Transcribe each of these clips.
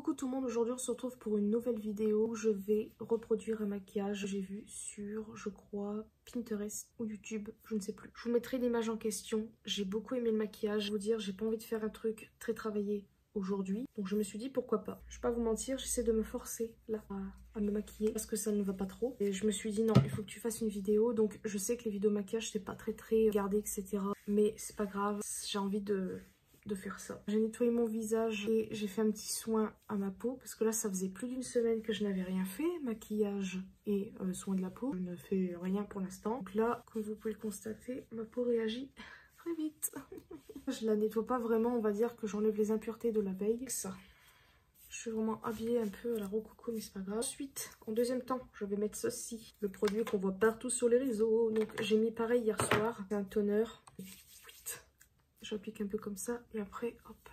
Coucou tout le monde, aujourd'hui on se retrouve pour une nouvelle vidéo où je vais reproduire un maquillage que j'ai vu sur, je crois, Pinterest ou YouTube, je ne sais plus. Je vous mettrai l'image en question, j'ai beaucoup aimé le maquillage. Je vais vous dire, j'ai pas envie de faire un truc très travaillé aujourd'hui, donc je me suis dit pourquoi pas. Je vais pas vous mentir, j'essaie de me forcer là à me maquiller parce que ça ne va pas trop. Et je me suis dit non, il faut que tu fasses une vidéo. Donc je sais que les vidéos maquillage c'est pas très regardé, etc. Mais c'est pas grave, j'ai envie de faire ça. J'ai nettoyé mon visage et j'ai fait un petit soin à ma peau parce que là ça faisait plus d'une semaine que je n'avais rien fait, maquillage et soin de la peau. Je ne fais rien pour l'instant. Donc là, comme vous pouvez le constater, ma peau réagit très vite. Je la nettoie pas vraiment, on va dire que j'enlève les impuretés de la veille. Ça. Je suis vraiment habillée un peu à la rococo, mais c'est pas grave. Ensuite, en deuxième temps, je vais mettre ceci, le produit qu'on voit partout sur les réseaux. Donc j'ai mis pareil hier soir, c'est un toner. J'applique un peu comme ça et après, hop.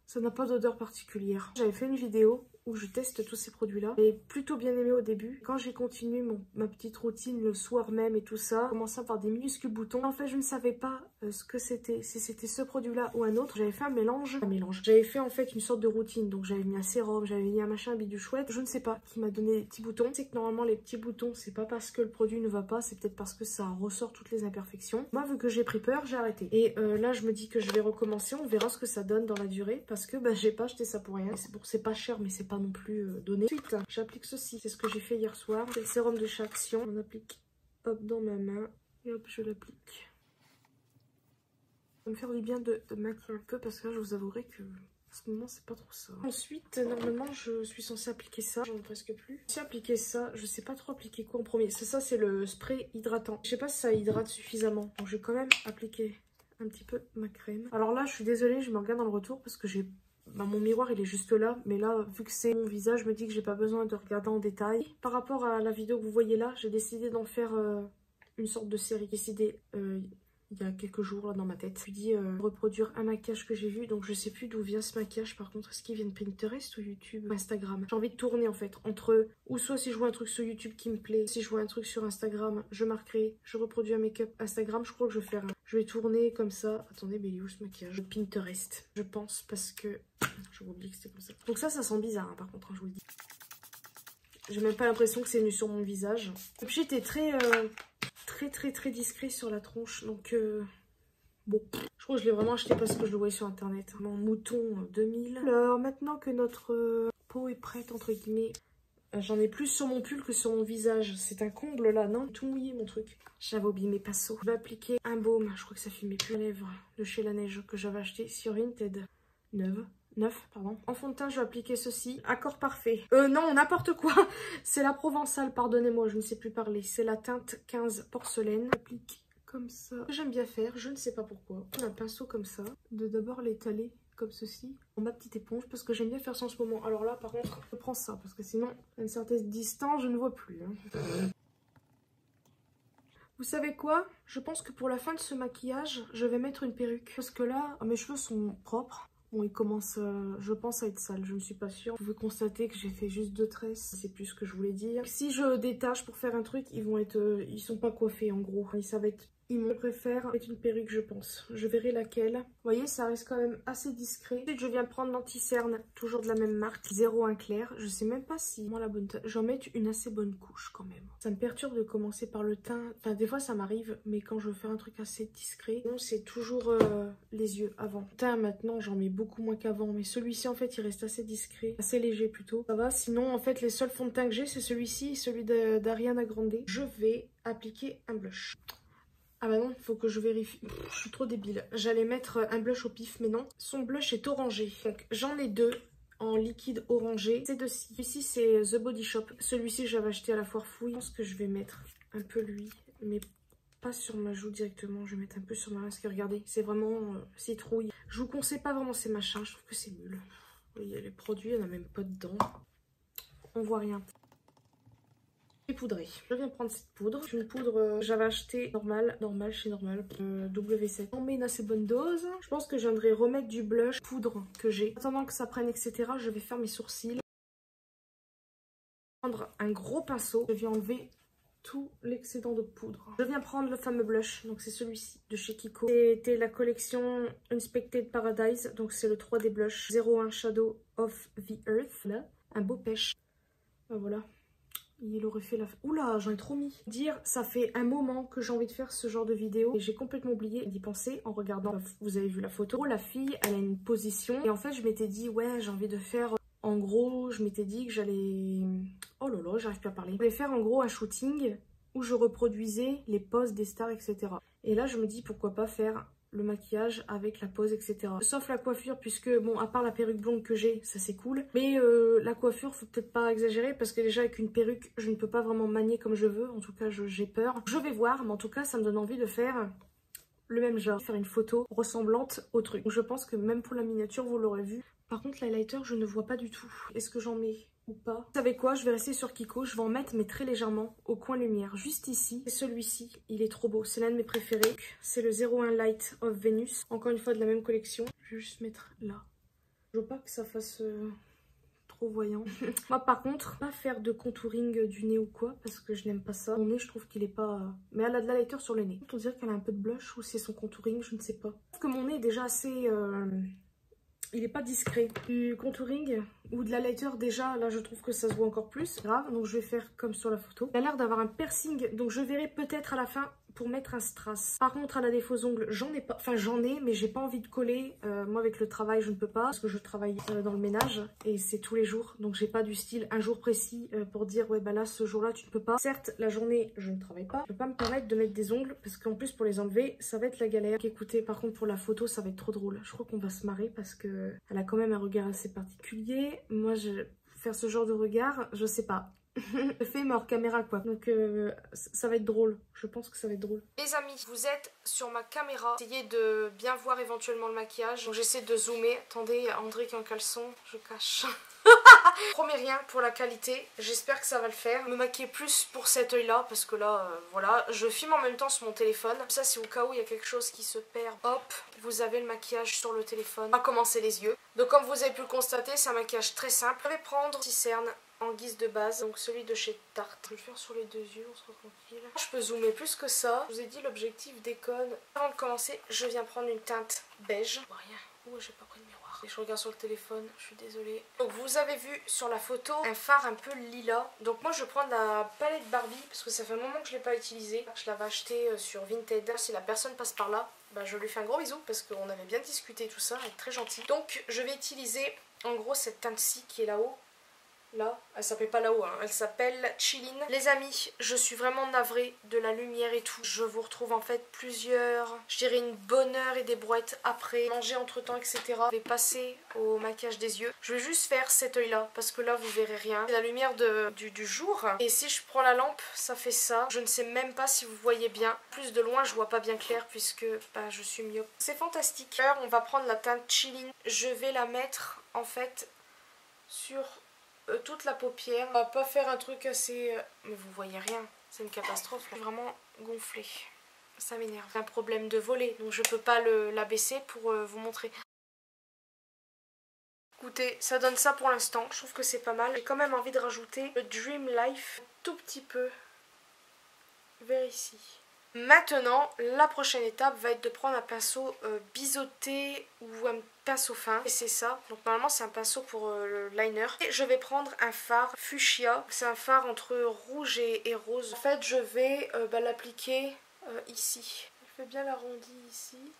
Ça n'a pas d'odeur particulière. J'avais fait une vidéo où je teste tous ces produits-là. J'ai plutôt bien aimé au début. Quand j'ai continué ma petite routine le soir même et tout ça, commençait à avoir des minuscules boutons. En fait, je ne savais pas ce que c'était, si c'était ce produit-là ou un autre. J'avais fait un mélange. J'avais fait en fait une sorte de routine. Donc j'avais mis un sérum, j'avais mis un machin bidule chouette. Je ne sais pas qui m'a donné des petits boutons. C'est que normalement les petits boutons, c'est pas parce que le produit ne va pas, c'est peut-être parce que ça ressort toutes les imperfections. Moi, vu que j'ai pris peur, j'ai arrêté. Et là, je me dis que je vais recommencer. On verra ce que ça donne dans la durée parce que j'ai pas acheté ça pour rien. C'est pas cher, mais c'est pas non plus donné. Ensuite, j'applique ceci. C'est ce que j'ai fait hier soir. C'est le sérum de chez Action. On applique hop dans ma main et hop, je l'applique. Ça va me faire du bien de maquiller un peu parce que là, je vous avouerai que à ce moment, c'est pas trop ça. Ensuite, normalement, je suis censée appliquer ça. J'en ai presque plus. Si appliquer ça, je sais pas trop appliquer quoi en premier. Ça, c'est le spray hydratant. Je sais pas si ça hydrate suffisamment. Donc, je vais quand même appliquer un petit peu ma crème. Alors là, je suis désolée, je me regarde dans le retour parce que j'ai... mon miroir il est juste là, mais là vu que c'est mon visage, je me dis que j'ai pas besoin de regarder en détail. Par rapport à la vidéo que vous voyez là, j'ai décidé d'en faire une sorte de série. J'ai décidé il y a quelques jours là dans ma tête. Je me dis reproduire un maquillage que j'ai vu, donc je sais plus d'où vient ce maquillage par contre. Est-ce qu'il vient de Pinterest ou YouTube ou Instagram? J'ai envie de tourner en fait entre ou soit si je vois un truc sur YouTube qui me plaît, si je vois un truc sur Instagram, je marquerai, je reproduis un make-up Instagram. Je crois que je vais faire je vais tourner comme ça. Attendez, mais il est où ce maquillage? Pinterest, je pense, parce que je oublie que c'était comme ça. Donc ça sent bizarre hein, par contre, hein, je vous le dis. J'ai même pas l'impression que c'est venu sur mon visage. Le pchit était très discret sur la tronche, donc bon. Je crois que je l'ai vraiment acheté parce que je le voyais sur internet. Mon mouton 2000. Alors maintenant que notre peau est prête entre guillemets, j'en ai plus sur mon pull que sur mon visage. C'est un comble là, non? Tout mouillé mon truc. J'avais oublié mes pinceaux. Je vais appliquer un baume, je crois que ça fait mes plus lèvres de chez La Neige que j'avais acheté sur Vinted. 9, pardon. En fond de teint, je vais appliquer ceci. Accord parfait. Non, n'importe quoi. C'est la Provençale, pardonnez-moi, je ne sais plus parler. C'est la teinte 15 porcelaine. J'applique comme ça. J'aime bien faire, je ne sais pas pourquoi. Un pinceau comme ça. De d'abord l'étaler comme ceci. En ma petite éponge, parce que j'aime bien faire ça en ce moment. Alors là, par contre, je prends ça, parce que sinon, à une certaine distance, je ne vois plus. Hein. Vous savez quoi? Je pense que pour la fin de ce maquillage, je vais mettre une perruque. Parce que là, mes cheveux sont propres. Bon, il commence, je pense, à être sale, je ne suis pas sûre. Vous pouvez constater que j'ai fait juste 2 tresses, c'est plus ce que je voulais dire. Si je détache pour faire un truc, ils sont pas coiffés en gros. Ça va être... Ils me préfèrent mettre une perruque, je pense. Je verrai laquelle. Vous voyez, ça reste quand même assez discret. Ensuite, je viens prendre l'anti-cerne, toujours de la même marque, 01 clair. Je sais même pas si moi la bonne teinte. J'en mets une assez bonne couche quand même. Ça me perturbe de commencer par le teint. Enfin, des fois ça m'arrive, mais quand je veux faire un truc assez discret, non, c'est toujours les yeux avant. Le teint maintenant, j'en mets beaucoup moins qu'avant, mais celui-ci en fait, il reste assez discret, assez léger plutôt. Ça va. Sinon, en fait, les seuls fonds de teint que j'ai, c'est celui-ci et celui d'Ariana Grande. Je vais appliquer un blush. Ah bah non, il faut que je vérifie. Je suis trop débile. J'allais mettre un blush au pif, mais non. Son blush est orangé. Donc j'en ai 2 en liquide orangé. C'est de ci. Celui-ci, c'est The Body Shop. Celui-ci, j'avais acheté à la foire fouille. Je pense que je vais mettre un peu lui, mais pas sur ma joue directement. Je vais mettre un peu sur ma main parce que regardez, c'est vraiment citrouille. Je vous conseille pas vraiment ces machins. Je trouve que c'est nul. Vous voyez, les produits, il n'y en a même pas dedans. On voit rien. Poudré. Je viens prendre cette poudre. C'est une poudre j'avais acheté normal chez Normal, W7. On met une assez bonne dose. Je pense que je viendrai remettre du blush poudre que j'ai. En attendant que ça prenne, etc., je vais faire mes sourcils. Prendre un gros pinceau. Je vais enlever tout l'excédent de poudre. Je viens prendre le fameux blush, donc c'est celui-ci de chez Kiko. C'était la collection Unexpected Paradise, donc c'est le 3D blush 01 Shadow of the Earth. Là, un beau pêche. Voilà. Il aurait fait la... Oula, j'en ai trop mis. Dire, ça fait un moment que j'ai envie de faire ce genre de vidéo et j'ai complètement oublié d'y penser en regardant. Vous avez vu la photo. La fille, elle a une position et en fait, je m'étais dit, ouais, j'ai envie de faire... En gros, je m'étais dit que j'allais... Oh là là, j'arrive plus à parler. Je voulais faire en gros un shooting où je reproduisais les poses des stars, etc. Et là, je me dis, pourquoi pas faire le maquillage avec la pose, etc. Sauf la coiffure, puisque, bon, à part la perruque blonde que j'ai, ça c'est cool. Mais la coiffure, faut peut-être pas exagérer, parce que déjà, avec une perruque, je ne peux pas vraiment manier comme je veux. En tout cas, j'ai peur. Je vais voir, mais en tout cas, ça me donne envie de faire le même genre. Faire une photo ressemblante au truc. Donc, je pense que même pour la miniature, vous l'aurez vu. Par contre, l'highlighter, je ne vois pas du tout. Est-ce que j'en mets ou pas? Vous savez quoi? Je vais rester sur Kiko. Je vais en mettre, mais très légèrement, au coin lumière. Juste ici. Et celui-ci, il est trop beau. C'est l'un de mes préférés. C'est le 01 Light of Venus. Encore une fois, de la même collection. Je vais juste mettre là. Je veux pas que ça fasse trop voyant. Moi, par contre, pas faire de contouring du nez ou quoi, parce que je n'aime pas ça. Mon nez, je trouve qu'il est pas... Mais elle a de l'highlighter sur le nez. On dirait qu'elle a un peu de blush ou c'est son contouring, je ne sais pas. Parce que mon nez est déjà assez... Il est pas discret. Du contouring ou de la lighter déjà, là je trouve que ça se voit encore plus. Grave, donc je vais faire comme sur la photo. Il a l'air d'avoir un piercing, donc je verrai peut-être à la fin pour mettre un strass. Par contre, à la des faux ongles, j'en ai pas. Enfin, j'en ai, mais j'ai pas envie de coller. Moi, avec le travail, je ne peux pas. Parce que je travaille dans le ménage et c'est tous les jours. Donc, j'ai pas du style un jour précis pour dire, ouais, bah là, ce jour-là, tu ne peux pas. Certes, la journée, je ne travaille pas. Je peux pas me permettre de mettre des ongles parce qu'en plus, pour les enlever, ça va être la galère. Écoutez, par contre, pour la photo, ça va être trop drôle. Je crois qu'on va se marrer parce que elle a quand même un regard assez particulier. Moi, faire ce genre de regard, je sais pas. Je fais mais hors caméra quoi. Donc ça va être drôle. Je pense que ça va être drôle. Les amis, vous êtes sur ma caméra. Essayez de bien voir éventuellement le maquillage. Donc j'essaie de zoomer. Attendez, André qui est en caleçon. Je cache. Promets rien pour la qualité. J'espère que ça va le faire. Me maquiller plus pour cet œil là. Parce que là, voilà. Je filme en même temps sur mon téléphone. Ça c'est au cas où il y a quelque chose qui se perd. Hop, vous avez le maquillage sur le téléphone. On va commencer les yeux. Donc comme vous avez pu le constater, c'est un maquillage très simple. Je vais prendre 6 cernes en guise de base, donc celui de chez Tarte. Je vais le faire sur les deux yeux, on sera tranquille. Je peux zoomer plus que ça. Je vous ai dit, l'objectif déconne. Avant de commencer, je viens prendre une teinte beige. Oh, rien. Oh, j'ai pas pris de miroir. Et je regarde sur le téléphone, je suis désolée. Donc vous avez vu sur la photo un fard un peu lilas. Donc moi je prends la palette Barbie parce que ça fait un moment que je ne l'ai pas utilisée. Je l'avais achetée sur Vinted. Si la personne passe par là, bah, je lui fais un gros bisou parce qu'on avait bien discuté tout ça, elle est très gentille. Donc je vais utiliser en gros cette teinte-ci qui est là-haut. Là, elle s'appelle pas là-haut, hein. Elle s'appelle Chillin. Les amis, je suis vraiment navrée de la lumière et tout. Je vous retrouve en fait plusieurs, je dirais une bonne heure et des brouettes après, manger entre temps, etc. Je vais passer au maquillage des yeux. Je vais juste faire cet œil là, parce que là vous verrez rien. C'est la lumière du jour. Et si je prends la lampe, ça fait ça. Je ne sais même pas si vous voyez bien. Plus de loin, je vois pas bien clair puisque bah, je suis myope. C'est fantastique. Alors, on va prendre la teinte Chillin. Je vais la mettre en fait sur... toute la paupière. On va pas faire un truc assez... Mais vous voyez rien, c'est une catastrophe. Je suis vraiment gonflée. Ça m'énerve. C'est un problème de volet, donc je peux pas l'abaisser pour vous montrer. Écoutez, ça donne ça pour l'instant. Je trouve que c'est pas mal. J'ai quand même envie de rajouter le Dream Life un tout petit peu vers ici. Maintenant, la prochaine étape va être de prendre un pinceau biseauté ou un pinceau fin. Et c'est ça. Donc normalement c'est un pinceau pour le liner. Et je vais prendre un fard fuchsia. C'est un fard entre rouge et rose. En fait je vais l'appliquer ici. Je fais bien l'arrondi ici.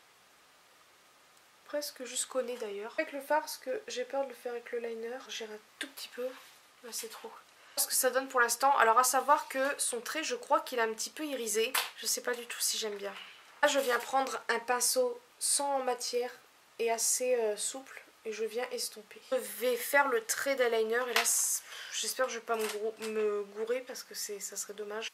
Presque jusqu'au nez d'ailleurs. Avec le fard, parce que j'ai peur de le faire avec le liner. J'irai un tout petit peu. Là c'est trop. Ce que ça donne pour l'instant. Alors à savoir que son trait, je crois qu'il est un petit peu irisé. Je sais pas du tout si j'aime bien. Là je viens prendre un pinceau sans matière et assez souple et je viens estomper. Je vais faire le trait d'eyeliner et là j'espère que je vais pas me gourer parce que ça serait dommage.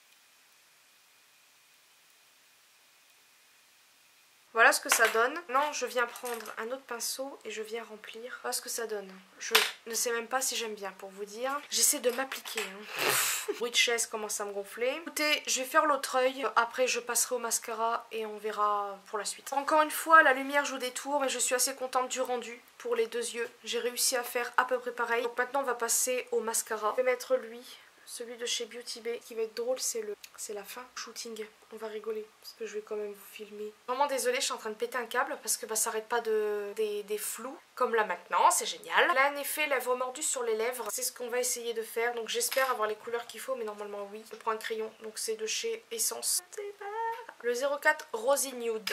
Voilà ce que ça donne. Maintenant, je viens prendre un autre pinceau et je viens remplir. Voilà ce que ça donne. Je ne sais même pas si j'aime bien pour vous dire. J'essaie de m'appliquer. Le bruit de chaise commence à me gonfler. Écoutez, je vais faire l'autre œil. Après, je passerai au mascara et on verra pour la suite. Encore une fois, la lumière joue des tours, mais je suis assez contente du rendu pour les deux yeux. J'ai réussi à faire à peu près pareil. Donc maintenant, on va passer au mascara. Je vais mettre lui celui de chez Beauty Bay. Ce qui va être drôle, c'est la fin shooting. On va rigoler parce que je vais quand même vous filmer. Vraiment désolée, je suis en train de péter un câble parce que ça arrête pas des flous. Comme là maintenant, c'est génial. Là, un effet lèvres mordues sur les lèvres. C'est ce qu'on va essayer de faire. Donc j'espère avoir les couleurs qu'il faut, mais normalement oui. Je prends un crayon, donc c'est de chez Essence. Le 04 Rosy Nude.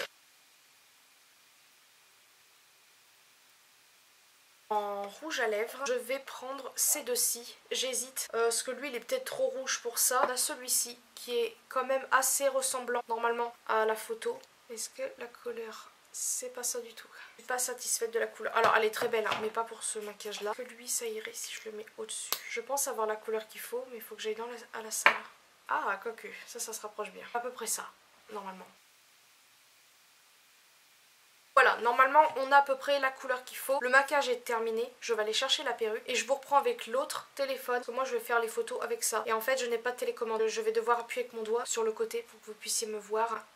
En rouge à lèvres, je vais prendre ces deux-ci. J'hésite, parce que lui il est peut-être trop rouge pour ça. On a celui-ci qui est quand même assez ressemblant normalement à la photo. Est-ce que la couleur, c'est pas ça du tout? Je suis pas satisfaite de la couleur. Alors elle est très belle, hein, mais pas pour ce maquillage là. Que lui ça irait si je le mets au-dessus. Je pense avoir la couleur qu'il faut, mais il faut que j'aille à la salle. Ah, quoique, ça se rapproche bien. À peu près ça, normalement. Voilà, normalement on a à peu près la couleur qu'il faut. Le maquillage est terminé, je vais aller chercher la perruque et je vous reprends avec l'autre téléphone. Parce que moi je vais faire les photos avec ça. Et en fait je n'ai pas de télécommande. Je vais devoir appuyer avec mon doigt sur le côté pour que vous puissiez me voir.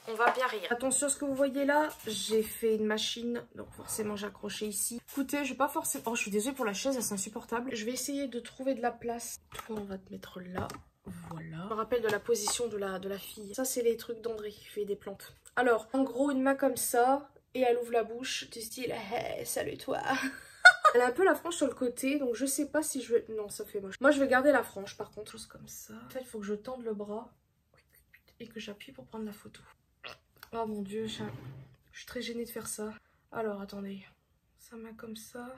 On va bien rire. Attention à ce que vous voyez là, j'ai fait une machine, donc forcément j'ai accroché ici. Écoutez, je vais pas forcément... Oh, je suis désolée pour la chaise, c'est insupportable. Je vais essayer de trouver de la place. Toi, on va te mettre là. Voilà. Je me rappelle de la position de la fille. Ça, c'est les trucs d'André qui fait des plantes. Alors, en gros, une main comme ça, et elle ouvre la bouche, du style hey, salut toi. Elle a un peu la frange sur le côté, donc je sais pas si je vais... Non, ça fait moche. Moi, je vais garder la frange, par contre, chose comme ça. En fait, il faut que je tende le bras et que j'appuie pour prendre la photo. Oh mon dieu, je suis très gênée de faire ça. Alors, attendez. Sa main comme ça.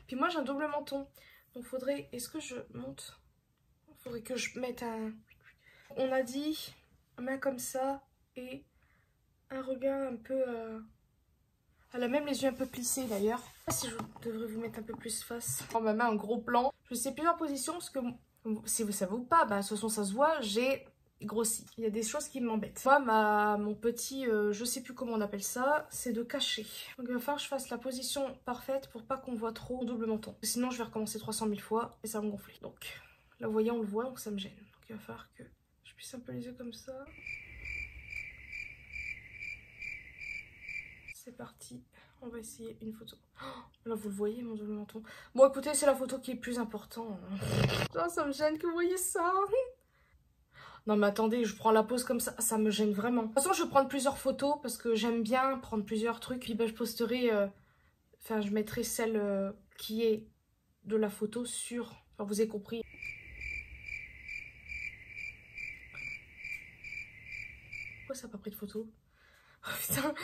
Puis moi, j'ai un double menton. Donc, faudrait... Est-ce que je monte? Faudrait que je mette un... On a dit main comme ça et un regard un peu... Elle a même les yeux un peu plissés d'ailleurs. Si je devrais vous mettre un peu plus face. Oh, ma main en gros plan. Je sais plusieurs positions parce que si vous savez ou pas, bah, de toute façon ça se voit, j'ai grossi. Il y a des choses qui m'embêtent. Moi, mon petit, je sais plus comment on appelle ça, c'est de cacher. Donc il va falloir que je fasse la position parfaite pour pas qu'on voit trop mon double menton. Sinon je vais recommencer 300 000 fois et ça va me gonfler. Donc là vous voyez, on le voit, donc ça me gêne. Donc il va falloir que je puisse un peu les yeux comme ça. C'est parti, on va essayer une photo. Oh, là vous le voyez mon double menton. Bon écoutez, c'est la photo qui est plus importante. Genre, ça me gêne que vous voyez ça. Non mais attendez, je prends la pose comme ça me gêne vraiment. De toute façon je vais prendre plusieurs photos parce que j'aime bien prendre plusieurs trucs. Puis bah, je posterai, enfin je mettrai celle qui est de la photo sur, enfin vous avez compris. Pourquoi ça n'a pas pris de photo? Oh putain,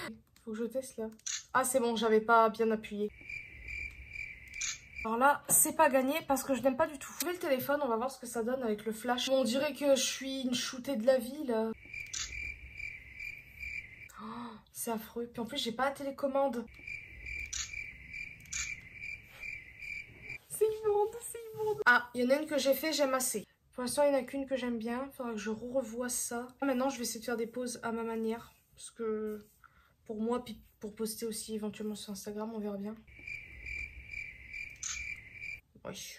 faut que je teste là. Ah c'est bon, j'avais pas bien appuyé. Alors là, c'est pas gagné parce que je n'aime pas du tout. Je vais le téléphone, on va voir ce que ça donne avec le flash. On dirait que je suis une shootée de la vie là. Oh, c'est affreux. Puis en plus, j'ai pas la télécommande. C'est immonde, c'est immonde. Ah, il y en a une que j'ai fait, j'aime assez. Pour l'instant, il n'y en a qu'une que j'aime bien. Il faudra que je revoie ça. Maintenant, je vais essayer de faire des poses à ma manière. Parce que pour moi, puis pour poster aussi éventuellement sur Instagram, on verra bien. Oui.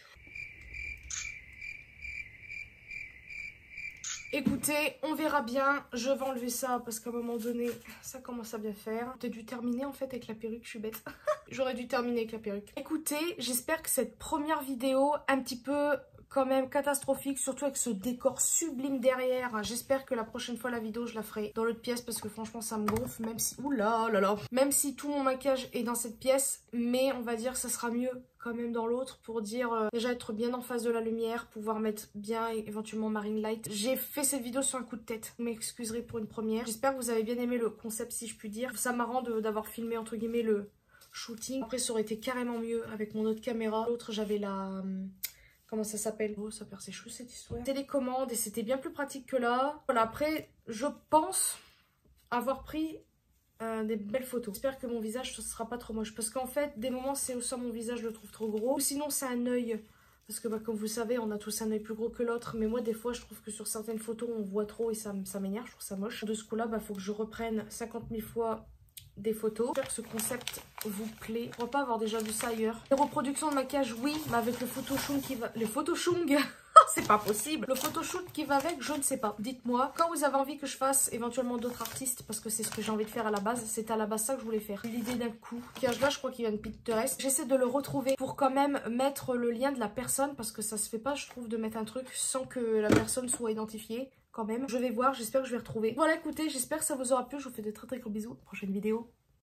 Écoutez, on verra bien. Je vais enlever ça parce qu'à un moment donné, ça commence à bien faire. J'ai dû terminer en fait avec la perruque, je suis bête. J'aurais dû terminer avec la perruque. Écoutez, j'espère que cette première vidéo, un petit peu quand même catastrophique, surtout avec ce décor sublime derrière. J'espère que la prochaine fois la vidéo je la ferai dans l'autre pièce parce que franchement ça me gonfle, même si... Oula là là. Même si tout mon maquillage est dans cette pièce, mais on va dire que ça sera mieux quand même dans l'autre pour dire déjà être bien en face de la lumière, pouvoir mettre bien éventuellement ma ring light. J'ai fait cette vidéo sur un coup de tête, vous m'excuserez pour une première. J'espère que vous avez bien aimé le concept si je puis dire. Ça marrant d'avoir filmé entre guillemets le shooting. Après ça aurait été carrément mieux avec mon autre caméra. L'autre j'avais la... Comment ça s'appelle? Oh, ça perd ses cheveux cette histoire. Télécommande et c'était bien plus pratique que là. Voilà, après, je pense avoir pris des belles photos. J'espère que mon visage ne sera pas trop moche. Parce qu'en fait, des moments, c'est soit mon visage, je le trouve trop gros. Ou sinon, c'est un œil. Parce que bah, comme vous savez, on a tous un œil plus gros que l'autre. Mais moi, des fois, je trouve que sur certaines photos, on voit trop et ça m'énerve. Je trouve ça moche. De ce coup-là, bah, faut que je reprenne 50 000 fois des photos. J'espère que ce concept vous plaît. Je crois pas avoir déjà vu ça ailleurs. Les reproductions de maquillage, oui, mais avec le Photoshop qui va... Le Photoshop C'est pas possible. Le photoshoot qui va avec, je ne sais pas. Dites-moi, quand vous avez envie que je fasse éventuellement d'autres artistes, parce que c'est ce que j'ai envie de faire à la base, c'est à la base ça que je voulais faire. L'idée d'un coup. Là, je crois qu'il y a une Pinterest. J'essaie de le retrouver pour quand même mettre le lien de la personne, parce que ça se fait pas, je trouve, de mettre un truc sans que la personne soit identifiée. Quand même, je vais voir, j'espère que je vais retrouver. Voilà, écoutez, j'espère que ça vous aura plu. Je vous fais de très très gros bisous. Prochaine vidéo.